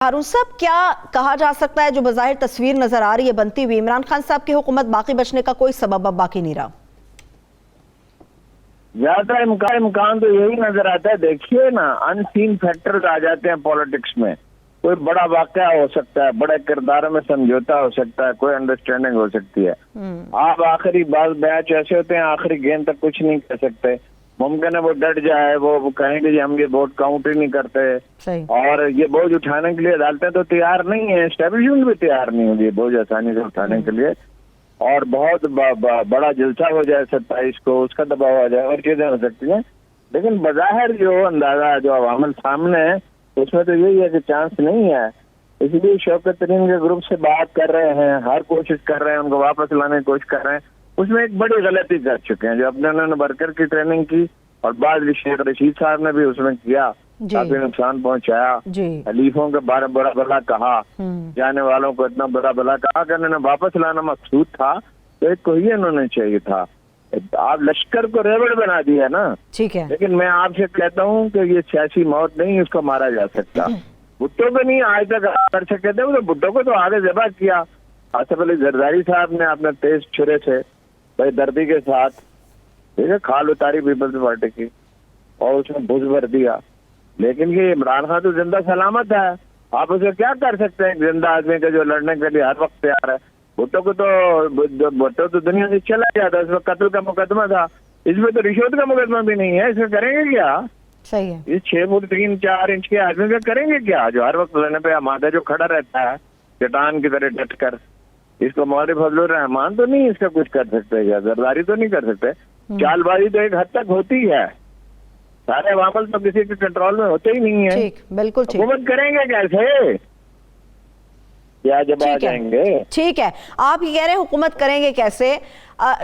हारून साहब, क्या कहा जा सकता है जो बज़ाहिर तस्वीर नजर आ रही है बनती हुई, इमरान खान साहब की हुकूमत बाकी बचने का कोई सबब अब बाकी नहीं रहा? ज्यादा इम्कान तो यही नजर आता है। देखिए ना, अनसीन फैक्टर्स आ जाते हैं पॉलिटिक्स में। कोई बड़ा वाकया हो सकता है, बड़े किरदारों में समझौता हो सकता है, कोई अंडरस्टैंडिंग हो सकती है। आप आखिरी बात मैच ऐसे होते हैं, आखिरी गेंद तक कुछ नहीं कह सकते। मुमकिन है वो डट जाए, वो कहेंगे जी हम ये वोट काउंट ही नहीं करते। सही। और ये बोझ उठाने के लिए अदालतें तो तैयार नहीं है, एस्टेब्लिशमेंट भी तैयार नहीं होगी बोझ आसानी से उठाने के लिए। और बहुत बड़ा जलसा हो जाए 27 को, उसका दबाव आ जाए और चीजें हो सकती हैं। लेकिन बज़ाहिर जो अंदाजा जो अवामल सामने है उसमें तो यही है कि चांस नहीं है। इसलिए शौकत तरीन के ग्रुप से बात कर रहे हैं, हर कोशिश कर रहे हैं, उनको वापस लाने की कोशिश कर रहे हैं। उसमें एक बड़ी गलती कर चुके हैं जो अपने उन्होंने वर्कर की ट्रेनिंग की और बाद शेख रशीद साहब ने भी उसमें किया, काफी नुकसान पहुंचाया। खलीफों के बारे बड़ा भला कहा, जाने वालों को इतना बड़ा भला कहा कि उन्होंने वापस लाना मकसूद था तो एक को ही उन्होंने चाहिए था। आप लश्कर को रेवड़ बना दिया ना, ठीक है। लेकिन मैं आपसे कहता हूँ कि ये सियासी मौत नहीं, उसको मारा जा सकता। भुट्टो को नहीं आज तक कर सकते थे, तो भुट्टो को तो आगे जबा किया आसिफ अली जरदारी साहब ने अपने तेज छुरे से भाई दर्दी के साथ, ठीक है, खाल उतारी पीपल्स पार्टी की और उसमें भुज भर दिया। लेकिन ये इमरान खान तो जिंदा सलामत है, आप उसे क्या कर सकते हैं जिंदा आदमी का जो लड़ने के लिए हर वक्त तैयार है। भुट्टो तो दुनिया से चला जाता, इसमें कत्ल का मुकदमा था, इसमें तो रिश्वत का मुकदमा भी नहीं है। इसमें करेंगे क्या? सही है। इस 6 फुट 3-4 इंच के आदमी का करेंगे क्या जो हर वक्त लड़ने पे आमादा जो खड़ा रहता है चट्टान की तरह डट कर? इसको मौलवी फजलुर रहमान तो नहीं इसका कुछ कर सकते, या जरदारी तो नहीं कर सकते। चालबाजी तो एक हद तक होती है, सारे अवामल तो किसी के कंट्रोल में होते ही नहीं है। ठीक, बिल्कुल ठीक। हुकूमत करेंगे कैसे? क्या जवाब जाएंगे? ठीक है, आप ये कह रहे हैं हुकूमत करेंगे कैसे?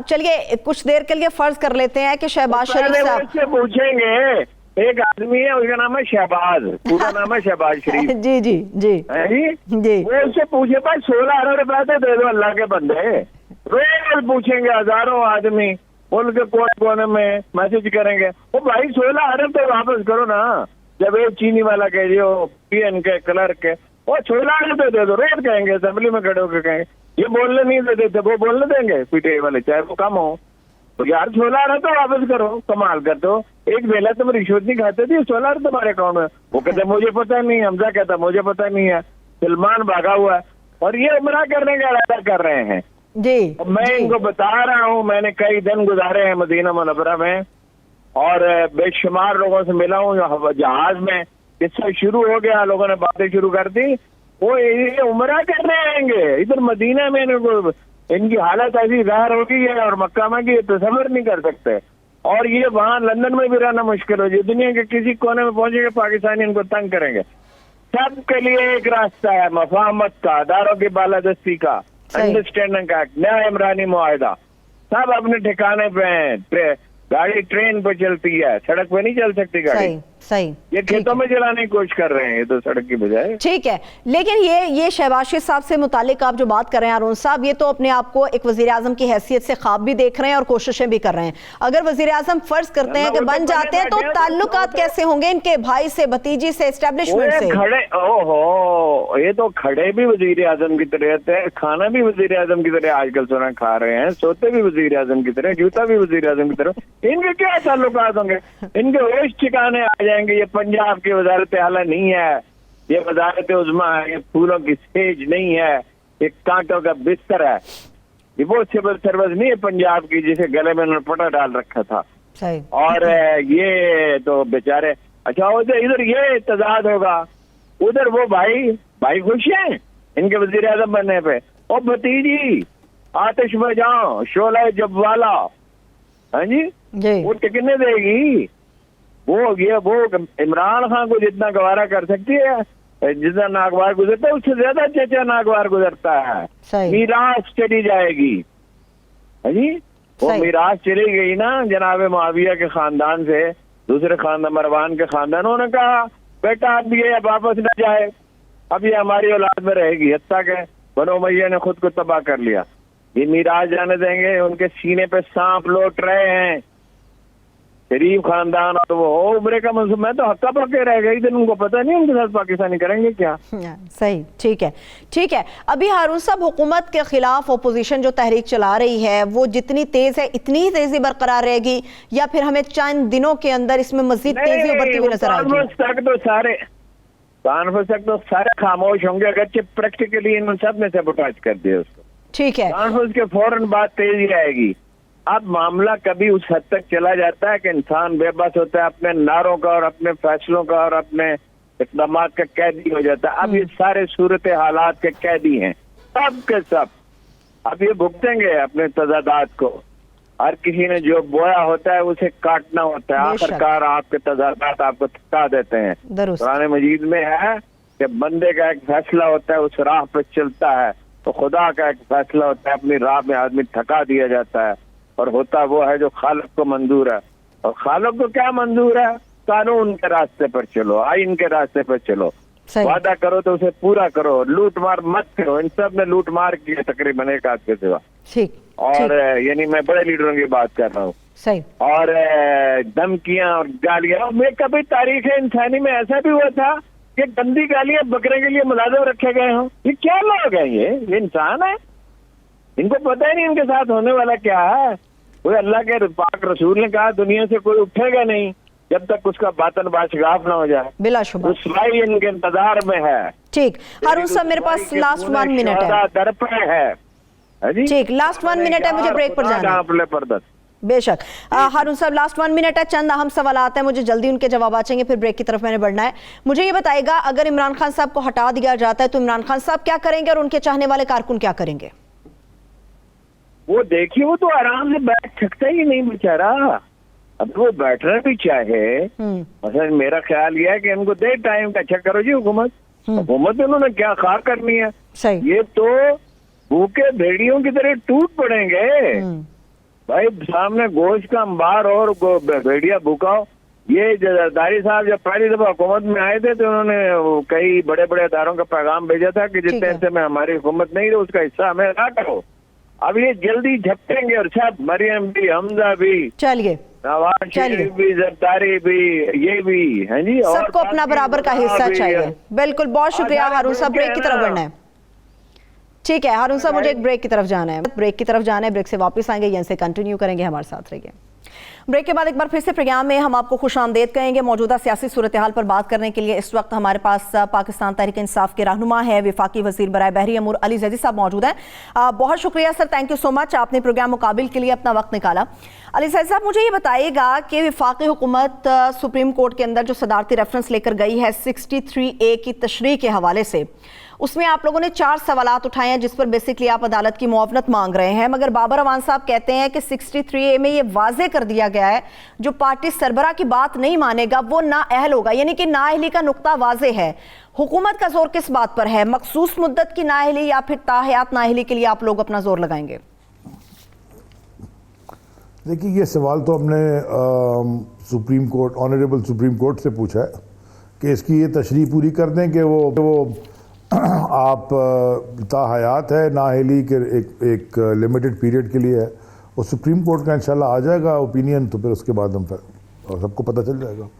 चलिए कुछ देर के लिए फर्ज कर लेते हैं कि शहबाज शरीफ साहब से पूछेंगे। एक आदमी है, उसका नाम है शहबाज, पूरा नाम है शहबाज शरीफ। जी जी जी जी। वो उससे पूछे भाई 16 अरब रुपए तो दे दो अल्लाह के बंदे। रोज पूछेंगे हजारों आदमी, उनके कोने कोने में मैसेज करेंगे, वो भाई 16 अरब तो वापस करो ना। जब एक चीनी वाला कह रही हो पीएन के क्लर्क के, वो 16 अरब तो दे दो, रोज कहेंगे, असेंबली में खड़े होकर कहेंगे। ये बोलने नहीं देते थे, वो बोलने देंगे पीटीआई वाले, चाहे वो कम हो। तो यार 16 अरब तो वापस करो, कमाल कर दो। एक बेला तुम रिश्वत नहीं खाते थे, 16 अरब तुम्हारे अकाउंट में। वो कहते मुझे पता नहीं, हमजा कहता मुझे पता नहीं है, सलमान भागा हुआ है और ये उमरा करने का इरादा कर रहे हैं जी। मैं इनको बता रहा हूँ, मैंने कई दिन गुजारे हैं मदीना मुनव्वरा में और बेशुमार लोगों से मिला हूँ जहाज में। किस्सा शुरू हो गया, लोगों ने बातें शुरू कर दी, वो ये उमरा करने आएंगे इधर मदीना में। इनको इनकी हालत ऐसी जाहिर हो गई है और मक्का में की तस्वर नहीं कर सकते। और ये वहां लंदन में भी रहना मुश्किल हो जाए, दुनिया के किसी कोने में पहुंचेंगे पाकिस्तानी इनको तंग करेंगे। सबके लिए एक रास्ता है, मफाहमत का, अदारों की बालादस्ती का, अंडरस्टैंडिंग का, नया इमरानी मुआहदा। सब अपने ठिकाने पे हैं। गाड़ी ट्रेन पे चलती है, सड़क पे नहीं चल सकती गाड़ी। सही। ये खेतों में चलाने की कोशिश कर रहे हैं, ये तो सड़क की बजाय। ठीक है, लेकिन ये शहबाज शरीफ साहब से मुतालिक आप जो बात कर रहे हैं हारून साहब, ये तो अपने आप को एक वजीर आजम की हैसियत से ख्वाब भी देख रहे हैं और कोशिशें भी कर रहे हैं। अगर वजीर आजम फर्ज करते हैं कि बन जाते हैं तो ताल्लुकात कैसे होंगे इनके भाई से, भतीजी से, एस्टेब्लिशमेंट से? खड़े ओहो, ये तो खड़े भी वजीर आजम की तरह रहते हैं, खाना भी वजीर आजम की तरह आजकल सोना खा रहे हैं, सोते भी वजीर आजम की तरह, जूता भी वजीर आजम की तरह। इनके क्या ताल्लुकात होंगे? इनके होश ठिकाने आ जाएंगे। ये पंजाब की वजारत आला नहीं है, ये वजारत उज़्मा है, ये फूलों की सेज नहीं है, ये कांटों का बिस्तर है। ये वो सिविल सर्विस नहीं है पंजाब की जिसे गले में उन्होंने पटा डाल रखा था। सही। और ये तो बेचारे, अच्छा इधर ये तजाद होगा, उधर वो भाई खुश हैं इनके वजीर आजम बनने पे। और भतीजी आतिश में जाओ, शोला जब्बाला, हाँ जी, वो टिकने देगी? वो इमरान खान को जितना गवारा कर सकती है, जितना नागवार गुजरता है, उससे ज्यादा चचा नागवार गुजरता है। मीरास चली जाएगी, है जी। वो मीरास चली गई ना जनाब मुआविया के खानदान से दूसरे खानदान, मरवान के खानदान। उन्होंने कहा बेटा अब ये वापस न जाए, अब ये हमारी औलाद में रहेगी। हत्ता के बनो उमैया ने खुद को तबाह कर लिया, ये मीरास जाने देंगे? उनके सीने पे सांप लौट रहे हैं, शरीफ खानदान और वो हो उम्र का मंसूब, मैं तो हक्का पक्के रह गई थी, उनको पता नहीं उनके साथ पाकिस्तानी करेंगे क्या। सही, ठीक है, ठीक है। अभी हारून साहब, हुकूमत के खिलाफ अपोजिशन जो तहरीक चला रही है वो जितनी तेज है इतनी ही तेजी बरकरार रहेगी, या फिर हमें चंद दिनों के अंदर इसमें मजीद तेजी उभरती हुई नजर आएगी? कॉन्फ्रेंस तक तो सारे खामोश होंगे, अगरचे प्रैक्टिकली इन सब ने सैबोटाज कर दिया उसको। ठीक है, कॉन्फ्रेंस के फौरन बाद तेजी आएगी। अब मामला कभी उस हद तक चला जाता है कि इंसान बेबस होता है, अपने नारों का और अपने फैसलों का और अपने इक़दाम का कैदी हो जाता है। अब ये सारे सूरत हालात के कैदी हैं, सब के सब। अब ये भुगतेंगे अपने तजादात को। हर किसी ने जो बोया होता है उसे काटना होता है, आखिरकार आपके तजादात आपको थका देते हैं। कुरान मजीद में है कि बंदे का एक फैसला होता है, उस राह पे चलता है, तो खुदा का एक फैसला होता है, अपनी राह में आदमी थका दिया जाता है, और होता वो है जो खालिक को मंजूर है। और खालिक को क्या मंजूर है? कानून के रास्ते पर चलो, आइन के रास्ते पर चलो, वादा करो तो उसे पूरा करो, लूट मार मत करो। इन सब ने लूट मार की है तकरीबन एक आध के सिवा। और यानी मैं बड़े लीडरों की बात कर रहा हूँ। सही। और धमकियां और गालियां, मैं कभी तारीख इंसानी में ऐसा भी हुआ था कि गंदी गालियां बकरे के लिए मुलाजिम रखे गए हों। ये क्या लोग हैं? ये इंसान है, इनको पता ही नहीं इनके साथ होने वाला क्या है। कोई अल्लाह के पाक रसूल ने कहा दुनिया से कोई उठेगा नहीं जब तक उसका बातन बाशगाफ ना हो जाए। बिलाशुबा रुसवाई इनके इंतजार में है। ठीक, हारून साहब मेरे पास लास्ट 1 मिनट है। दर पे है ठीक, लास्ट 1 मिनट है, मुझे ब्रेक पर जाना है। बेशक हारून साहब, लास्ट 1 मिनट है, चंद अहम सवाल आते हैं, मुझे जल्दी उनके जवाब चाहिए, फिर ब्रेक की तरफ मैंने बढ़ना है। मुझे ये बताइएगा, अगर इमरान खान साहब को हटा दिया जाता है तो इमरान खान साहब क्या करेंगे और उनके चाहने वाले कारकुन क्या करेंगे? वो देखिए, वो तो आराम से बैठ सकता ही नहीं बेचारा। अब वो बैठना भी चाहे, मतलब मेरा ख्याल यह है कि इनको दे टाइम का। अच्छा करो जी हुकूमत, हुकूमत उन्होंने क्या खा करनी है। सही। ये तो भूखे भेड़ियों की तरह टूट पड़ेंगे भाई, सामने गोश्त का अंबार और भेड़िया भूखा हो। ये जरदारी साहब जब पहली दफा हुकूमत में आए थे तो उन्होंने कई बड़े बड़े अदारों का पैगाम भेजा था कि जितने हिस्से में हमारी हुकूमत नहीं रही उसका हिस्सा हमें ना करो। अब ये जल्दी झपटेंगे, और सब मरियम भी, हमजा भी, चलिए नवाज शरीफ भी, जरदारी भी, ये भी है जी, सबको अपना बराबर का हिस्सा चाहिए। बिल्कुल, बहुत शुक्रिया हारून साहब। ब्रेक की तरफ बढ़ना है। ठीक है हारून साहब, मुझे एक ब्रेक की तरफ जाना है, ब्रेक से वापस आएंगे, यहीं से कंटिन्यू करेंगे, हमारे साथ रहिए। ब्रेक के बाद एक बार फिर से प्रोग्राम में हम आपको खुश आमदेद कहेंगे। मौजूदा सियासी सूरत हाल पर बात करने के लिए इस वक्त हमारे पास पाकिस्तान तहरीक इंसाफ के रहनुमा है, वफाकी वजीर बराए बहरी अमूर अली जैदी साहब मौजूद हैं। बहुत शुक्रिया sir, thank you so much, आपने प्रोग्राम मुकाबिल के लिए अपना वक्त निकाला। अली जैदी साहब, मुझे ये बताइएगा कि वफाकी हुकूमत सुप्रीम कोर्ट के अंदर जो सदारती रेफरेंस लेकर गई है 63A की तशरीह के हवाले से, उसमें आप लोगों ने 4 सवालात उठाए हैं जिस पर बेसिकली आप अदालत की मुआवनत मांग रहे हैं, मगर बाबर अवान साहब कहते हैं कि 63A में ये वाजे कर दिया गया है जो पार्टी सरबरा की बात नहीं मानेगा वो नाअहल होगा, यानी कि नाअहली का नुक्ता वाजे है। हुकूमत का जोर किस बात पर है? मखसूस मुद्दत की नाअहली या फिर ताहयात नाअहली के लिए आप लोग अपना जोर लगाएंगे? देखिए, ये सवाल तो हमने supreme court, honourable supreme court से पूछा है कि इसकी ये तशरीह पूरी कर दें कि वो आप ताहयात है नाअहली के एक लिमिटेड पीरियड के लिए है। और सुप्रीम कोर्ट का इंशाल्लाह आ जाएगा ओपिनियन, तो फिर उसके बाद हम सबको पता चल जाएगा।